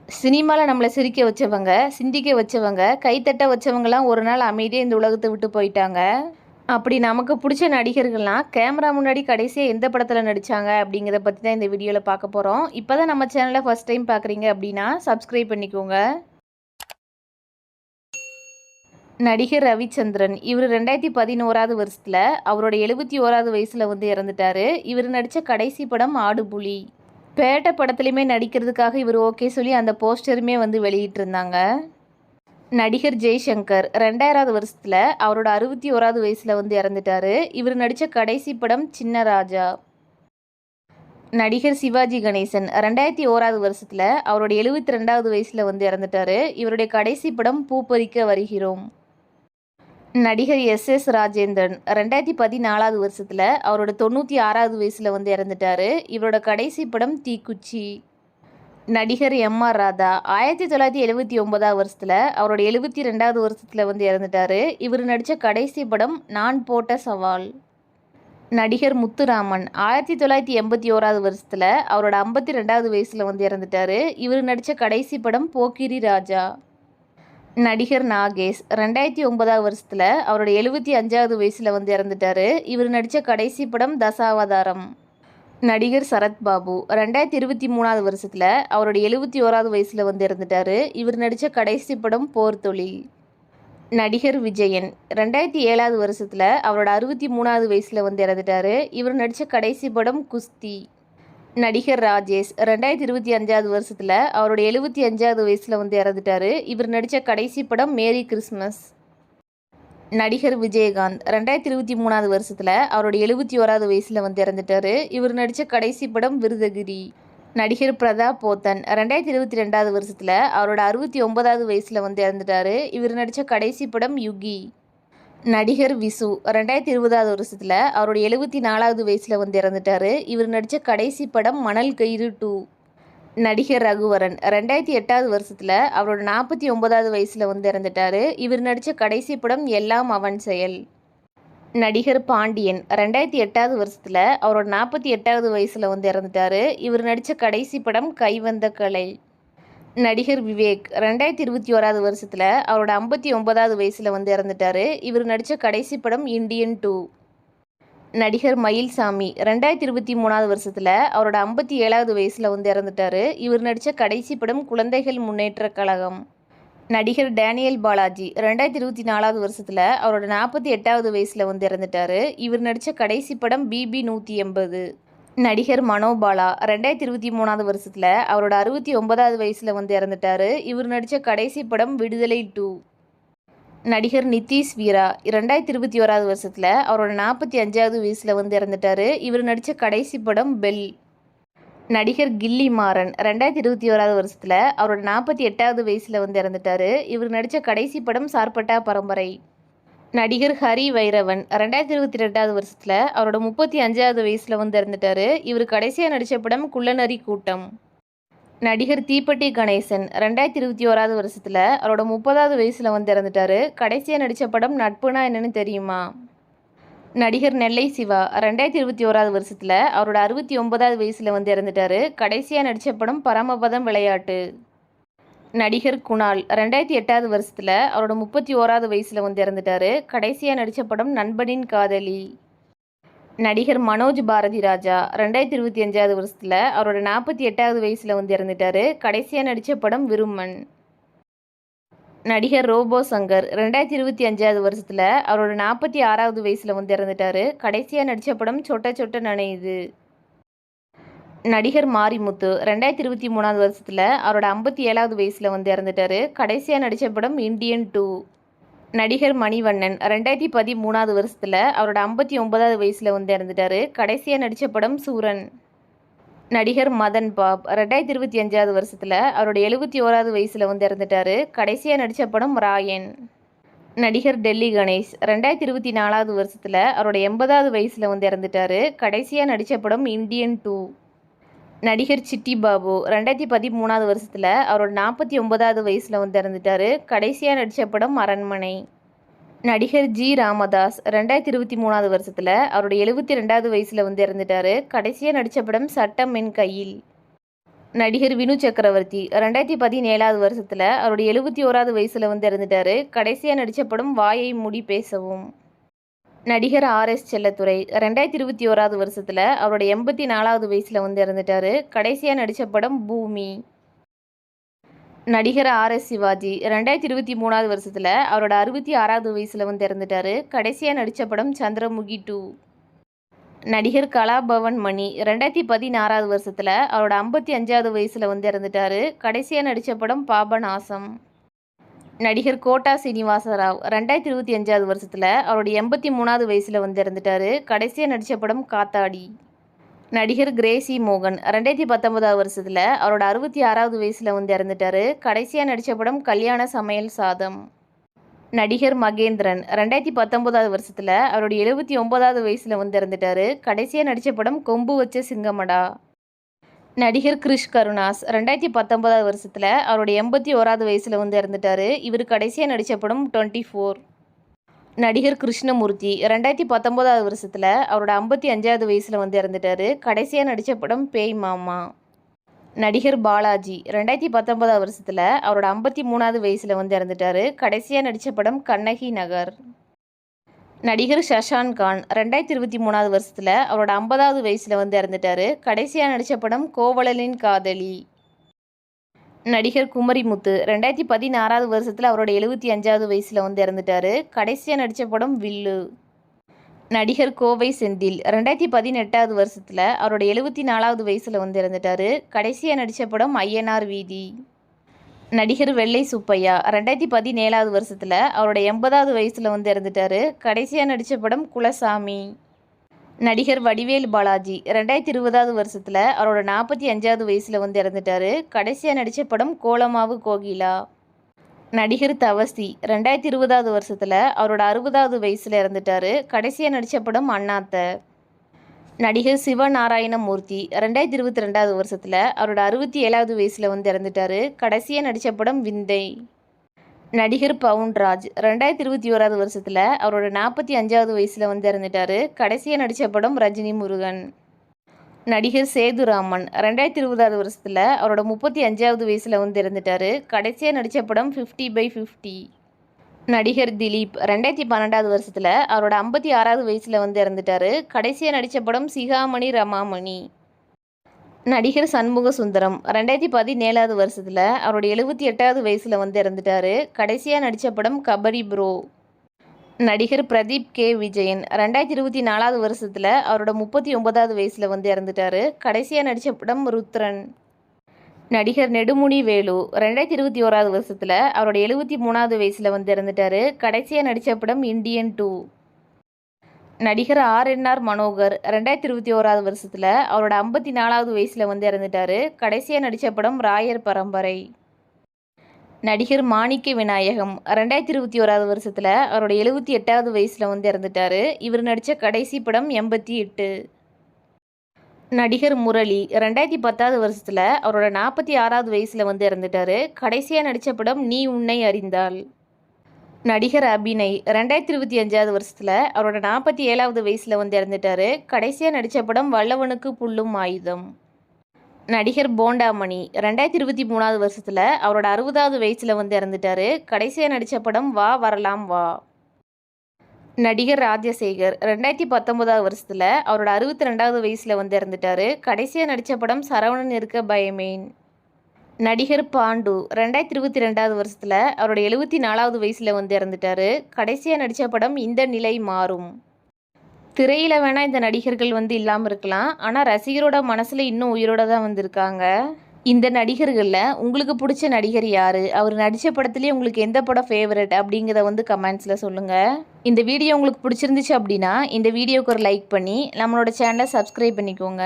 சினிமாவில் நம்மளை சிரிக்க வச்சவங்க, சிந்திக்க வச்சவங்க, கைத்தட்ட வச்சவங்கலாம் ஒரு நாள் அமைதியாக இந்த உலகத்தை விட்டு போயிட்டாங்க. அப்படி நமக்கு பிடிச்ச நடிகர்கள்லாம் கேமரா முன்னாடி கடைசியாக எந்த படத்தில் நடித்தாங்க அப்படிங்கிறத பற்றி தான் இந்த வீடியோவில் பார்க்க போகிறோம். இப்போ தான் நம்ம சேனலை ஃபஸ்ட் டைம் பார்க்குறீங்க அப்படின்னா சப்ஸ்கிரைப் பண்ணிக்கோங்க. நடிகர் ரவிச்சந்திரன் இவர் 2011 வருஷத்தில் அவரோட 71வது வயசில் இறந்துட்டார். இவர் நடித்த கடைசி படம் ஆடுபுலி. பேட்ட படத்துலையுமே நடிக்கிறதுக்காக இவர் ஓகே சொல்லி அந்த போஸ்டருமே வெளியிட்டிருந்தாங்க. நடிகர் ஜெய்சங்கர் 2000 வருஷத்தில் அவரோட 61வது வயசில் இறந்துட்டார். இவர் நடித்த கடைசி படம் சின்ன ராஜா. நடிகர் சிவாஜி கணேசன் 2001 வருஷத்தில் அவரோட 72வது வயசில் இறந்துட்டார். இவருடைய கடைசி படம் பூப்பறிக்க வருகிறோம். நடிகர் எஸ் ராஜேந்திரன் 2014 வருஷத்தில் அவரோட 96வது வயசில் இறந்துட்டார். இவரோட கடைசி படம் தீக்குச்சி. நடிகர் எம்.ஆர். ராதா 1979 வருஷத்தில் அவரோட 72வது வருஷத்தில் இறந்துட்டார். இவர் நடித்த கடைசி படம் நான் போட்ட சவால். நடிகர் முத்துராமன் 1981 வருஷத்தில் அவரோட 52வது வயசில் இறந்துட்டார். இவர் நடித்த கடைசி படம் போக்கிரி ராஜா. நடிகர் நாகேஷ் 2009 வருஷத்தில் அவரோட 75வது வயசில் இறந்துட்டார். இவர் நடித்த கடைசி படம் தசாவதாரம். நடிகர் சரத்பாபு 2023 வருஷத்தில் அவரோட 71வது வயசில் இறந்துட்டார். இவர் நடித்த கடைசி படம் போர் தொழில். நடிகர் விஜயன் 2007 வருஷத்தில் அவரோட 63வது வயசில் இறந்துட்டார். இவர் நடித்த கடைசி படம் குஸ்தி. நடிகர் ராஜேஷ் 2025 வருஷத்தில் அவரோட 75வது வயசில் இறந்துட்டார். இவர் நடித்த கடைசி படம் மேரி கிறிஸ்மஸ். நடிகர் விஜயகாந்த் 2023 வருஷத்தில் அவரோட 71வது வயசில் இறந்துட்டார். இவர் நடித்த கடைசி படம் விருதகிரி. நடிகர் பிரதாப் போத்தன் 2022 வருஷத்தில் அவரோட 69வது வயசில் இறந்துட்டார். இவர் நடித்த கடைசி படம் யுகி. நடிகர் விசு 2020 வருஷத்தில் அவரோட 74வது வயசில் இறந்துட்டார். இவர் நடித்த கடைசி படம் மணல் கயிறு 2. நடிகர் ரகுவரன் 2008 வருஷத்தில் அவரோட 49வது வயசில் இறந்துட்டார். இவர் நடித்த கடைசி படம் எல்லாம் அவன் செயல். நடிகர் பாண்டியன் 2008 வருஷத்தில் அவரோட 48வது வயசில் இறந்துட்டார். இவர் நடித்த கடைசி படம் கைவந்த கலை. நடிகர் விவேக் 2021 வருஷத்தில் அவரோட 59வது வயசில் இறந்துட்டார். இவர் நடித்த கடைசி படம் இந்தியன் 2. நடிகர் மயில்சாமி 2023 வருஷத்தில் அவரோட 57வது வயசில் இறந்துட்டார். இவர் நடித்த கடைசி படம் குழந்தைகள் முன்னேற்ற கழகம். நடிகர் டேனியல் பாலாஜி 2024 வருஷத்தில் அவரோட 48வது வயசில் இறந்துட்டார். இவர் நடித்த கடைசி படம் பிபி 180. நடிகர் மனோபாலா 2023 வருஷத்தில் அவரோட 69வது வயசில் இறந்துட்டார். இவர் நடித்த கடைசி படம் விடுதலை 2. நடிகர் நிதிஷ் வீரா 2021 வருஷத்தில் அவரோட 45வது வயசில் இறந்துட்டார். இவர் நடித்த கடைசி படம் பெல். நடிகர் கில்லி மாறன் 2021 வருஷத்தில் அவரோட 48வது வயசில் இறந்துட்டார். இவர் நடித்த கடைசி படம் சார்பட்டா பரம்பரை. நடிகர் ஹரி வைரவன் 2022 வருஷத்தில் அவரோட 35வது வயசில் இறந்துட்டார். இவர் கடைசியாக நடித்த படம் குள்ளநரி கூட்டம். நடிகர் தீப்பெட்டி கணேசன் 2021 வருஷத்தில் அவரோட 30வது வயசில் இறந்துட்டார். கடைசியாக நடித்த படம் நட்புனா என்னன்னு தெரியுமா. நடிகர் நெல்லை சிவா 2021 வருஷத்தில் அவரோட 69வது வயசில் இறந்துட்டார். கடைசியாக நடித்த படம் பரமபதம் விளையாட்டு. நடிகர் குணால் 2008 வருஷத்தில் அவரோட 31வது வயசில் இறந்துட்டார். கடைசியாக நடித்த படம் நண்பனின் காதலி. நடிகர் மனோஜ் பாரதி ராஜா 2025 வருஷத்தில் அவரோட 48வது வயசில் இறந்துட்டார். கடைசியாக நடித்த படம் விருமன். நடிகர் ரோபோ சங்கர் 2025 வருஷத்தில் அவரோட 46வது வயசில் இறந்துட்டார். கடைசியாக நடித்த படம் சொட்ட சொட்ட நனையுது. நடிகர் மாரிமுத்து 2023 வருஷத்தில் அவரோட 57வது வயசில் இறந்துட்டார். கடைசியாக நடித்த படம் இந்தியன் 2. நடிகர் மணிவண்ணன் 2013 வருஷத்தில் அவரோட 59வது வயசில் இறந்துட்டார். கடைசியாக நடித்த படம் சூரன். நடிகர் மதன் பாப் 2025 வருஷத்தில் அவரோட 71வது வயசில் இறந்துட்டார். கடைசியாக நடித்த படம் ராயன். நடிகர் டெல்லி கணேஷ் 2024 வருஷத்தில் அவரோட 80வது வயசில் இறந்துட்டார். கடைசியாக நடித்த படம் இந்தியன் 2. நடிகர் சிட்டி பாபு 2013 வருஷத்தில் அவரோட 49வது வயசில் இறந்துட்டார். கடைசியாக நடித்த படம் அரண்மனை. நடிகர் ஜி ராமதாஸ் 2023 வருஷத்தில் அவரோட 72வது வயசில் இறந்துட்டார். கடைசியாக நடித்த படம் சட்டம் என் கையில். நடிகர் வினு சக்கரவர்த்தி 2017 வருஷத்தில் அவருடைய 71வது வயசில் வந்து இறந்துட்டாரு. கடைசியாக நடித்த படம் வாயை மூடி பேசவும். நடிகர் ஆர்.எஸ். செல்லத்துரை 2021 வருஷத்தில் அவருடைய 84வது வயசில் வந்து இறந்துட்டாரு. கடைசியாக நடித்த படம் பூமி. நடிகர் ஆர்.எஸ். சிவாஜி 2023 வருஷத்தில் அவரோட 66வது வயசில் வந்து இறந்துட்டாரு. கடைசியாக நடித்த படம் சந்திரமுகி 2. நடிகர் கலாபவன் மணி 2016 வருஷத்தில் அவரோட 55வது வயசில் வந்து இறந்துட்டாரு. கடைசியாக நடித்த படம் பாபநாசம். நடிகர் கோட்டா சீனிவாசராவ் 2025 வருஷத்தில் அவருடைய 83வது வயசில் வந்து இறந்துட்டாரு. கடைசியாக நடித்த படம் காத்தாடி. நடிகர் கிரேசி மோகன் 2019 வருஷத்தில் அவரோட 66வது வயசில் வந்து இறந்துட்டாரு. கடைசியாக நடித்த படம் கல்யாண சமையல் சாதம். நடிகர் மகேந்திரன் 2019 வருஷத்தில் அவருடைய 79வது வயசில் வந்து இறந்துட்டாரு. கடைசியாக நடித்த படம் கொம்பு வச்ச சிங்கமடா. நடிகர் கிருஷ் கருணாஸ் 2019 வருஷத்தில் அவருடைய 81வது வயசில் வந்து இறந்துட்டாரு. இவர் கடைசியாக நடித்த படம் 24. நடிகர் கிருஷ்ணமூர்த்தி 2019 வருஷத்தில் அவரோட 55வது வயசில் வந்து இறந்துட்டாரு. கடைசியாக நடித்த படம் பேய் மாமா. நடிகர் பாலாஜி 2019 வருஷத்தில் அவரோட 53வது வயசில் வந்து இறந்துட்டாரு. கடைசியாக நடித்த படம் கண்ணகி நகர். நடிகர் சஷான் கான் 2023 வருஷத்தில் அவரோட 50வது வயசில் வந்து இறந்துட்டாரு. கடைசியாக நடித்த படம் கோவலனின் காதலி. நடிகர் குமரிமுத்து 2016 வருஷத்தில் அவரோட 75வது வயசில் வந்து இறந்துட்டாரு. கடைசியாக நடித்த படம் வில்லு. நடிகர் கோவை செந்தில் 2018 வருஷத்தில் அவரோட 74வது வயசில் வந்து இறந்துட்டாரு. கடைசியாக நடித்த படம் ஐயனார் வீதி. நடிகர் வெள்ளை சுப்பையா 2017 வருஷத்தில் அவரோட 80வது வயசில் வந்து இறந்துட்டாரு. கடைசியாக நடித்த படம் குலசாமி. நடிகர் வடிவேல் பாலாஜி 2020 வருஷத்தில் அவரோட 45வது வயசில் வந்து இறந்துட்டாரு. கடைசியாக நடித்த படம் கோலமாவு கோகிலா. நடிகர் தவசி 2020 வருஷத்தில் அவரோட 60வது வயசில் இறந்துட்டாரு. கடைசியாக நடித்த படம் அண்ணாத்த. நடிகர் சிவநாராயணமூர்த்தி 2022 வருஷத்தில் அவரோட 67வது வயசில் வந்து இறந்துட்டாரு. கடைசியாக நடித்த படம் விந்தை. நடிகர் பவுன்ராஜ் 2021 வருஷத்தில் அவரோட 45வது வயசில் வந்து இறந்துட்டாரு. கடைசியாக நடித்த படம் ரஜினி முருகன். நடிகர் சேதுராமன் 2020 வருஷத்தில் அவரோட 35வது வயசில் வந்து இறந்துட்டாரு. கடைசியாக நடித்த படம் 50/50. நடிகர் திலீப் 2012 வருஷத்தில் அவரோட 56வது வயசில் வந்து இறந்துட்டாரு. கடைசியாக நடித்த படம் சிகாமணி ரமாமணி. நடிகர் சண்முக சுந்தரம் 2017 வருஷத்தில் அவரோட 78வது வயசில் வந்து இறந்துட்டாரு. கடைசியாக நடித்த படம் கபடி ப்ரோ. நடிகர் பிரதீப் கே விஜயன் 2024 வருஷத்தில் அவரோட 39வது வயசில் வந்து இறந்துட்டாரு. கடைசியாக நடித்த படம் ருத்ரன். நடிகர் நெடுமுனி வேலு 2021 வருஷத்தில் அவரோட 73வது வயசில் வந்து இறந்துட்டாரு. கடைசியாக நடித்த படம் இந்தியன் 2. நடிகர் ஆர்.என்.ஆர். மனோகர் 2021 வருஷத்தில் அவரோட 54வது வயசில் வந்து இறந்துட்டாரு. கடைசியாக நடித்த படம் ராயர் பரம்பரை. நடிகர் மாணிக்க விநாயகம் 2021 வருஷத்தில் அவரோட 78வது வயசில் வந்து இறந்துட்டாரு. இவர் நடித்த கடைசி படம் 88. நடிகர் முரளி 2010 வருஷத்தில் அவரோட 46வது வயசில் வந்து இறந்துட்டாரு. கடைசியாக நடித்த படம் நீ உன்னை அறிந்தால். நடிகர் அபிநய் 2025 வருஷத்தில் அவரோட 47வது வயசில் வந்து இறந்துட்டாரு. கடைசியாக நடித்த படம் வல்லவனுக்கு புல்லும் ஆயுதம். நடிகர் போண்டாமணி 2023 வருஷத்தில் அவரோட 60வது வயசில் வந்து இறந்துட்டாரு. கடைசியாக நடித்த படம் வா வரலாம் வா. நடிகர் ராஜசேகர் 2019 வருஷத்தில் அவரோட 62வது வயசில் வந்து இறந்துட்டாரு. கடைசியாக நடித்த படம் சரவணன் இருக்க பயமேன். நடிகர் பாண்டு 2022 வருஷத்தில் அவரோட 74வது வயசில் வந்து இறந்துட்டாரு. கடைசியாக நடித்த படம் இந்த நிலை மாறும். திரையில் வேணால் இந்த நடிகர்கள் வந்து இல்லாமல் இருக்கலாம், ஆனால் ரசிகரோட மனசில் இன்னும் உயிரோட தான் வந்திருக்காங்க. இந்த நடிகர்களில் உங்களுக்கு பிடிச்ச நடிகர் யார், அவர் நடித்த படத்துலேயே உங்களுக்கு எந்த படம் ஃபேவரட் அப்படிங்கிறத வந்து கமெண்ட்ஸில் சொல்லுங்கள். இந்த வீடியோ உங்களுக்கு பிடிச்சிருந்துச்சு அப்படின்னா இந்த வீடியோவுக்கு ஒரு லைக் பண்ணி நம்மளோட சேனலை சப்ஸ்கிரைப் பண்ணிக்கோங்க.